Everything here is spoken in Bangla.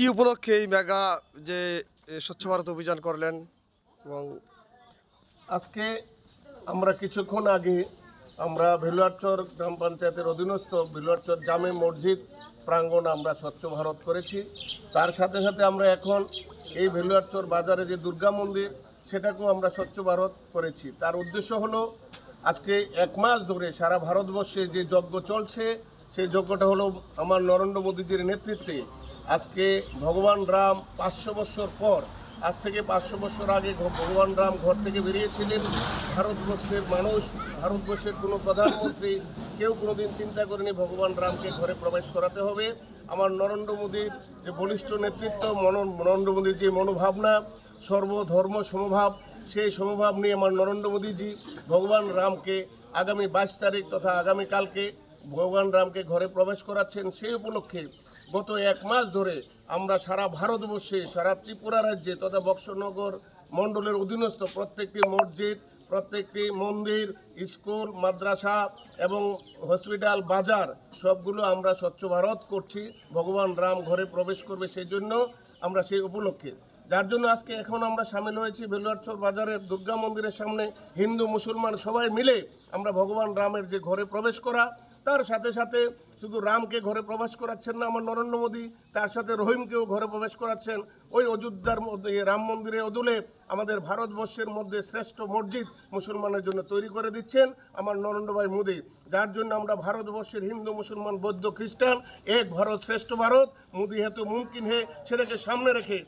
কি উপলক্ষে এই মেগা যে স্বচ্ছ ভারত অভিযান করলেন? এবং আজকে আমরা কিছুক্ষণ আগে আমরা ভেলুয়ারচর গ্রাম পঞ্চায়েতের অধীনস্থ ভেলুয়ারচর জামে মসজিদ প্রাঙ্গণ আমরা স্বচ্ছ ভারত করেছি। তার সাথে সাথে আমরা এখন এই ভেলুয়ারচর বাজারে যে দুর্গা মন্দির সেটাকেও আমরা স্বচ্ছ ভারত করেছি। তার উদ্দেশ্য হলো আজকে 1 মাস ধরে সারা ভারতবর্ষে যে যজ্ঞ চলছে সেই যজ্ঞটা হলো আমার নরেন্দ্র মোদীজির নেতৃত্বে। আজকে ভগবান রাম 500 বছর পর, আজ থেকে 500 বছর আগে ভগবান রাম ঘর থেকে বেরিয়েছিলেন। ভারতবর্ষের মানুষ, ভারতবর্ষের কোনো প্রধানমন্ত্রী কেউ কোনোদিন চিন্তা করেনি ভগবান রামকে ঘরে প্রবেশ করাতে হবে। আমার নরেন্দ্র মোদীর যে বলিষ্ঠ নেতৃত্ব, নরেন্দ্র মোদীর যে মনোভাবনা, সর্বধর্ম সমভাব, সেই সমভাব নিয়ে আমার নরেন্দ্র মোদীজি ভগবান রামকে আগামী 22 তারিখ তথা আগামীকালকে ভগবান রামকে ঘরে প্রবেশ করাচ্ছেন। সেই উপলক্ষে গত 1 মাস ধরে আমরা সারা ভারতবর্ষে, সারা ত্রিপুরা রাজ্যে তথা বক্সনগর মণ্ডলের অধীনস্থ প্রত্যেকটি মসজিদ, প্রত্যেকটি মন্দির, স্কুল, মাদ্রাসা এবং হসপিটাল, বাজার সবগুলো আমরা স্বচ্ছ ভারত করছি। ভগবান রাম ঘরে প্রবেশ করবে সেই জন্য আমরা সেই উপলক্ষে, যার জন্য আজকে এখন আমরা সামিল হয়েছি ভেলুয়ারচর বাজারের দুর্গা মন্দিরের সামনে হিন্দু মুসলমান সবাই মিলে আমরা ভগবান রামের যে ঘরে প্রবেশ করা, তার সাথে সাথে শুধু রামকে ঘরে প্রবেশ করাচ্ছেন না আমার নরেন্দ্র মোদী, তার সাথে রহিমকেও ঘরে প্রবেশ করাচ্ছেন। ওই অযোধ্যার মধ্যে রাম মন্দিরে অদূরে আমাদের ভারতবর্ষের মধ্যে শ্রেষ্ঠ মসজিদ মুসলমানের জন্য তৈরি করে দিচ্ছেন আমার নরেন্দ্র ভাই মোদী, যার জন্য আমরা ভারতবর্ষের হিন্দু মুসলমান বৌদ্ধ খ্রিস্টান এক ভারত শ্রেষ্ঠ ভারত মোদী হেতু মুমকিন হে, সেটাকে সামনে রেখে